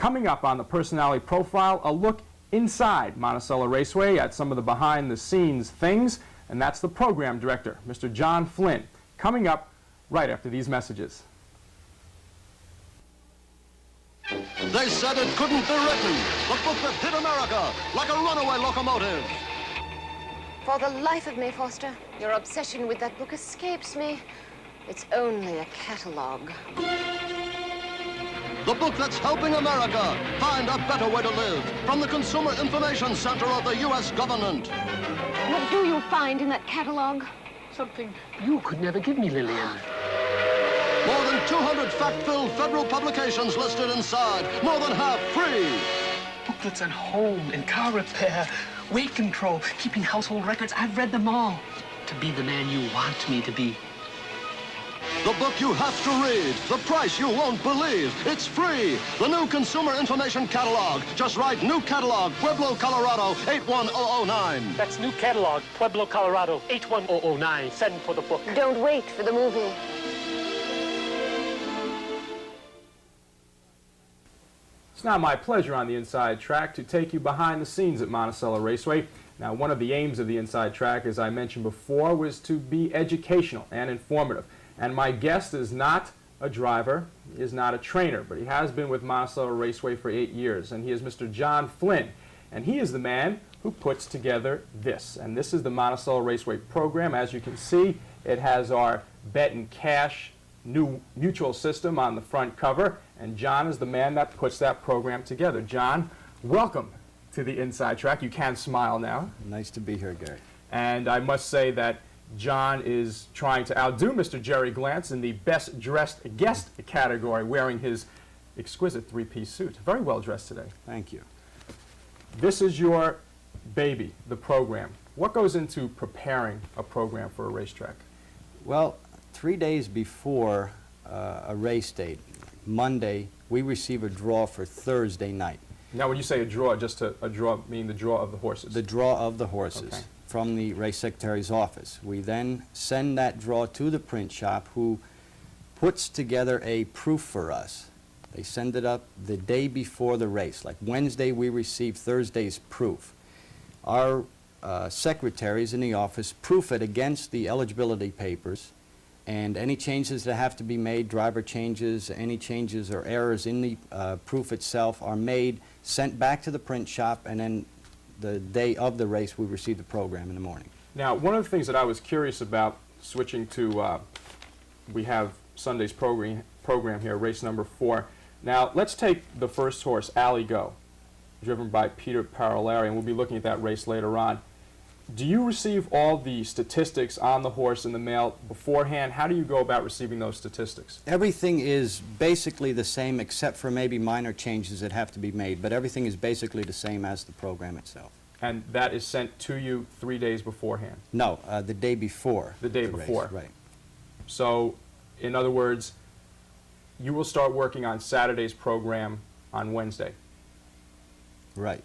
Coming up on the Personality Profile, a look inside Monticello Raceway at some of the behind-the-scenes things, and that's the program director, Mr. John Flynn, coming up right after these messages. They said it couldn't be written. The book that hit America like a runaway locomotive. For the life of me, Foster, your obsession with that book escapes me. It's only a catalog. The book that's helping America find a better way to live from the Consumer Information Center of the U.S. government. What do you find in that catalog? Something you could never give me, Lillian. More than 200 fact-filled federal publications listed inside, more than half free. Booklets on home and car repair, weight control, keeping household records. I've read them all. To be the man you want me to be. The book you have to read, the price you won't believe. It's free. The new Consumer Information Catalog. Just write New Catalog, Pueblo, Colorado, 81009. That's New Catalog, Pueblo, Colorado, 81009. Send for the book. Don't wait for the movie. It's now my pleasure on the Inside Track to take you behind the scenes at Monticello Raceway. Now, one of the aims of the Inside Track, as I mentioned before, was to be educational and informative. And my guest is not a driver, he is not a trainer, but he has been with Monticello Raceway for 8 years, and he is Mr. John Flynn. And he is the man who puts together this. And this is the Monticello Raceway program. As you can see, it has our bet and cash new mutual system on the front cover, and John is the man that puts that program together. John, welcome to the Inside Track. You can smile now. Nice to be here, Gary. And I must say that John is trying to outdo Mr. Jerry Glantz in the best dressed guest category, wearing his exquisite three-piece suit. Very well dressed today. Thank you. This is your baby, the program. What goes into preparing a program for a racetrack? Well, 3 days before a race date, Monday, we receive a draw for Thursday night. Now, when you say a draw, just a draw, meaning the draw of the horses? The draw of the horses. Okay. From the race secretary's office. We then send that draw to the print shop, who puts together a proof for us. They send it up the day before the race. Like Wednesday, we receive Thursday's proof. Our secretaries in the office proof it against the eligibility papers, and any changes that have to be made, driver changes, any changes or errors in the proof itself are made, sent back to the print shop, and then the day of the race, we receive the program in the morning. Now, one of the things that I was curious about, switching to, we have Sunday's program here, race number 4. Now, let's take the first horse, Alley Go, driven by Peter Parolari, and we'll be looking at that race later on. Do you receive all the statistics on the horse in the mail beforehand? How do you go about receiving those statistics? Everything is basically the same, except for maybe minor changes that have to be made, but everything is basically the same as the program itself. And that is sent to you 3 days beforehand? No, the day before. The day before. Race, right. So, in other words, you will start working on Saturday's program on Wednesday? Right.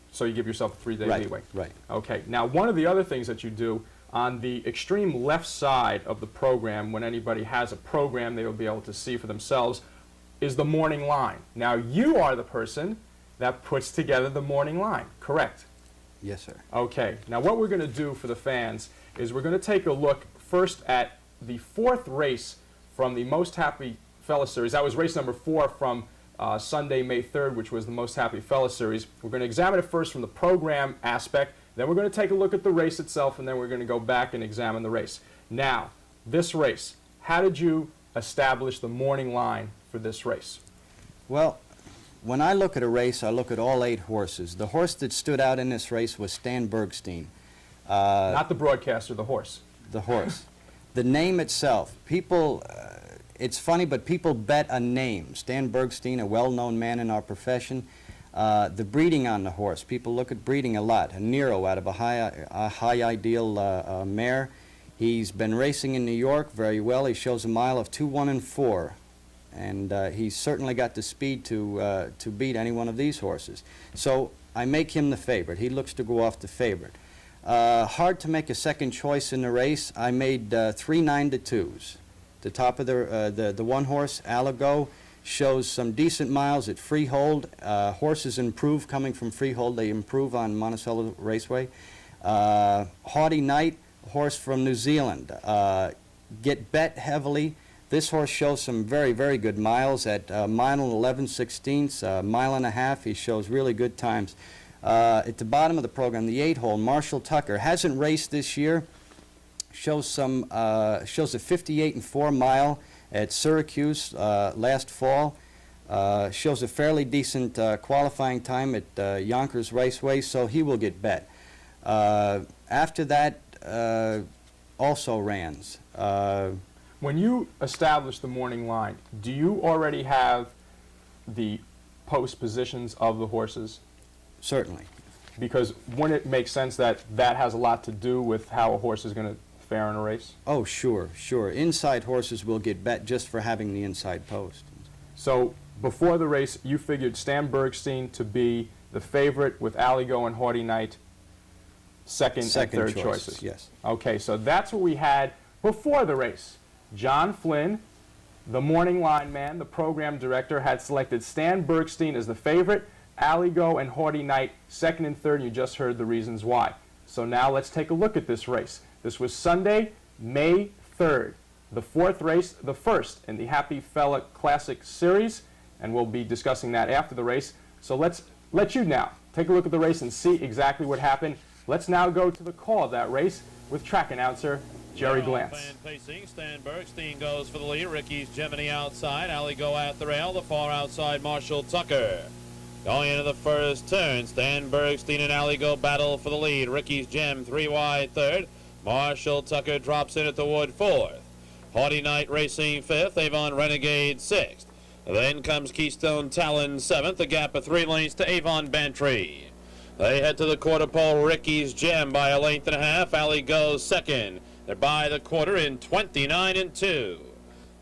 So you give yourself a 3-day leeway? Right. Okay. Now, one of the other things that you do on the extreme left side of the program, when anybody has a program they will be able to see for themselves, is the morning line. Now, you are the person that puts together the morning line, correct? Yes, sir. Okay. Now, what we're going to do for the fans is we're going to take a look first at the 4th race from the Most Happy Fella Series. That was race number 4 from Sunday, May 3rd, which was the Most Happy Fella Series. We're going to examine it first from the program aspect, then we're going to take a look at the race itself, and then we're going to go back and examine the race. Now, this race, how did you establish the morning line for this race? Well, when I look at a race, I look at all 8 horses. The horse that stood out in this race was Stan Bergstein. Not the broadcaster, the horse. The horse. The name itself, people... it's funny, but people bet a name. Stan Bergstein, a well-known man in our profession. The breeding on the horse, people look at breeding a lot. A Nero out of a high ideal mare. He's been racing in New York very well. He shows a mile of 2:1 and 4. And he's certainly got the speed to beat any one of these horses. So I make him the favorite. He looks to go off the favorite. Hard to make a second choice in the race. I made 3 9-2s. The top of the one horse, Alago, shows some decent miles at Freehold. Horses improve coming from Freehold. They improve on Monticello Raceway. Haughty Knight, horse from New Zealand. Get bet heavily. This horse shows some very, very good miles at mile and 11/16, mile and a half. He shows really good times. At the bottom of the program, the 8-hole, Marshall Tucker, hasn't raced this year. Shows a 58 4 mile at Syracuse last fall. Shows a fairly decent qualifying time at Yonkers Raceway, so he will get bet. After that, also Rans. When you establish the morning line, do you already have the post positions of the horses? Certainly. Because wouldn't it make sense that that has a lot to do with how a horse is going to fare in a race? Oh, sure, sure. Inside horses will get bet just for having the inside post. So before the race, you figured Stan Bergstein to be the favorite with Aligo and Haughty Knight second and third choices. Yes. Okay, so that's what we had before the race. John Flynn, the morning line man, the program director, had selected Stan Bergstein as the favorite, Aligo and Haughty Knight second and third, and you just heard the reasons why. So now let's take a look at this race. This was Sunday, May 3rd, the fourth race, the first in the Happy Fella Classic Series, and we'll be discussing that after the race. So let's let you now take a look at the race and see exactly what happened. Let's now go to the call of that race with track announcer Jerry Glantz. Pacing, Stan Bergstein goes for the lead. Ricky's Gemini outside. Aligo at the rail. The far outside, Marshall Tucker. Going into the first turn, Stan Bergstein and Aligo battle for the lead. Ricky's Gem 3 wide third. Marshall Tucker drops in at the wood fourth. Haughty Knight racing fifth. Avon Renegade sixth. Then comes Keystone Talon seventh. A gap of 3 lengths to Avon Bantry. They head to the quarter pole. Ricky's Gem by a length and a half. Aligo second. They're by the quarter in 29 2.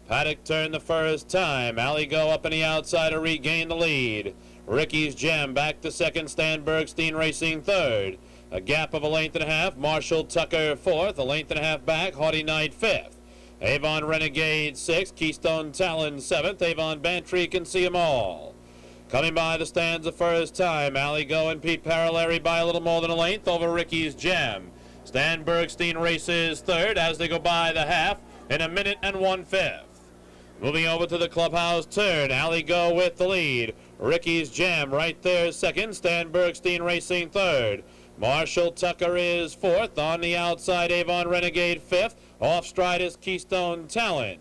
Paddock turned the first time. Aligo up in the outside to regain the lead. Ricky's Gem back to second. Stan Bergstein racing third. A gap of a length and a half. Marshall Tucker fourth. A length and a half back. Haughty Knight fifth. Avon Renegade sixth. Keystone Talon seventh. Avon Bantry can see them all. Coming by the stands the first time. Aligo and Pete Parolari by a little more than a length over Ricky's Gem. Stan Bergstein races third as they go by the half in 1 minute and 1/5. Moving over to the clubhouse turn, Aligo with the lead. Ricky's Gem right there second. Stan Bergstein racing third. Marshall Tucker is fourth. On the outside, Avon Renegade fifth. Off stride is Keystone Talon.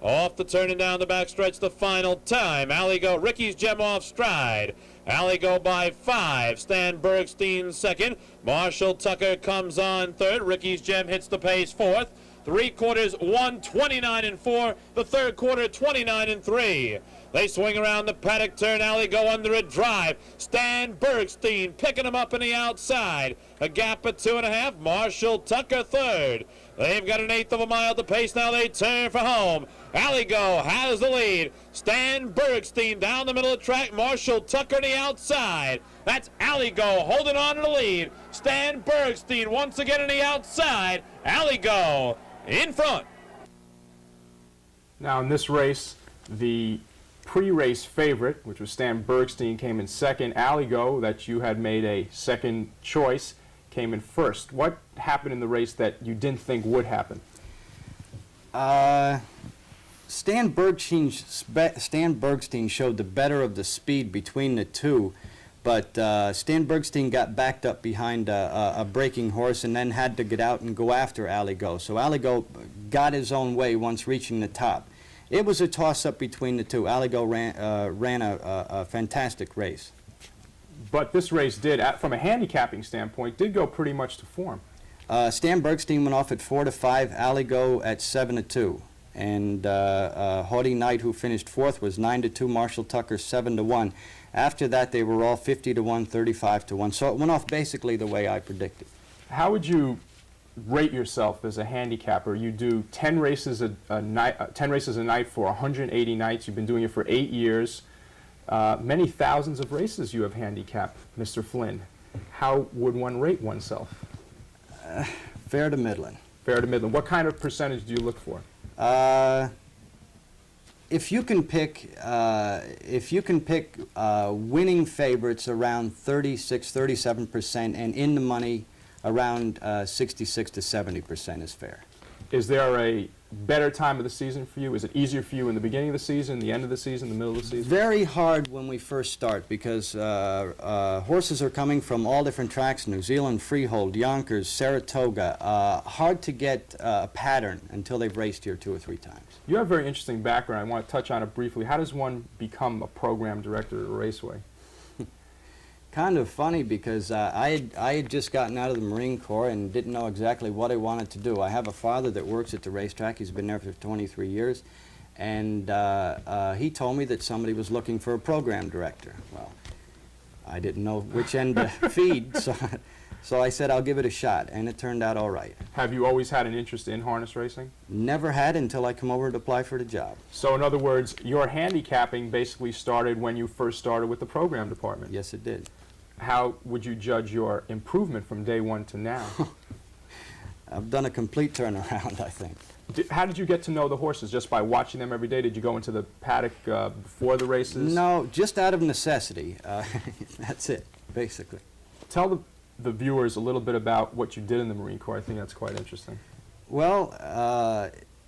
Off the turn and down the backstretch the final time. Aligo, Ricky's Gem off stride. Aligo by 5. Stan Bergstein second. Marshall Tucker comes on third. Ricky's Gem hits the pace fourth. 3 quarters, 1:29 4. The third quarter, 29 3. They swing around the paddock turn. Aligo under a drive. Stan Bergstein picking him up in the outside. A gap of 2.5. Marshall Tucker third. They've got 1/8 of a mile to pace. Now they turn for home. Aligo has the lead. Stan Bergstein down the middle of the track. Marshall Tucker on the outside. That's Aligo holding on to the lead. Stan Bergstein once again on the outside. Aligo in front. Now in this race, the pre-race favorite, which was Stan Bergstein, came in second. Aligo, that you had made a second choice, came in first. What happened in the race that you didn't think would happen? Stan Bergstein showed the better of the speed between the two, but Stan Bergstein got backed up behind a breaking horse and then had to get out and go after Aligo. So Aligo got his own way once reaching the top. It was a toss-up between the two. Aligo ran a fantastic race. But this race did, from a handicapping standpoint, did go pretty much to form. Stan Bergstein went off at 4-5, Aligo at 7-2. And Haughty Knight, who finished fourth, was 9-2, Marshall Tucker 7-1. After that, they were all 50-1, 35-1. So it went off basically the way I predicted. How would you rate yourself as a handicapper? You do 10 races a night, 10 races a night for 180 nights. You've been doing it for 8 years. Many thousands of races you have handicapped, Mr. Flynn. How would one rate oneself? Fair to middling. Fair to middling. What kind of percentage do you look for? if you can pick winning favorites around 36, 37%, and in the money around 66 to 70% is fair. Is there a better time of the season for you? Is it easier for you in the beginning of the season, the end of the season, the middle of the season? Very hard when we first start because horses are coming from all different tracks: New Zealand, Freehold, Yonkers, Saratoga. Hard to get a pattern until they've raced here 2 or 3 times. You have a very interesting background. I want to touch on it briefly. How does one become a program director at a raceway? Kind of funny because I had just gotten out of the Marine Corps and didn't know exactly what I wanted to do. I have a father that works at the racetrack. He's been there for 23 years. And he told me that somebody was looking for a program director. Well, I didn't know which end to feed, so I said I'll give it a shot, and it turned out all right. Have you always had an interest in harness racing? Never had until I come over to apply for the job. So in other words, your handicapping basically started when you first started with the program department. Yes, it did. How would you judge your improvement from day one to now? I've done a complete turnaround, I think. How did you get to know the horses? Just by watching them every day? Did you go into the paddock before the races? No, just out of necessity. That's it, basically. Tell the viewers a little bit about what you did in the Marine Corps. I think that's quite interesting. Well,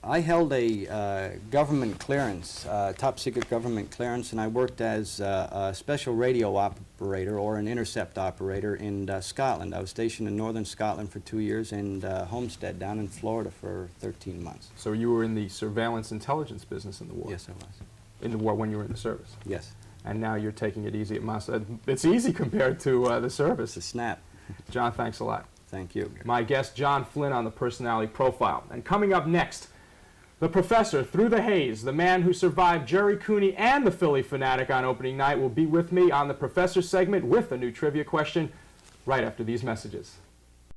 I held a government clearance, top secret government clearance, and I worked as a special radio operator or an intercept operator in Scotland. I was stationed in northern Scotland for 2 years and Homestead down in Florida for 13 months. So you were in the surveillance intelligence business in the war? Yes, I was. In the war when you were in the service? Yes. And now you're taking it easy at Monticello. It's easy compared to the service. It's a snap. John, thanks a lot. Thank you. My guest, John Flynn, on the Personality Profile. And coming up next, the professor through the haze, the man who survived Jerry Cooney and the Philly Fanatic on opening night, will be with me on the Professor segment with a new trivia question right after these messages.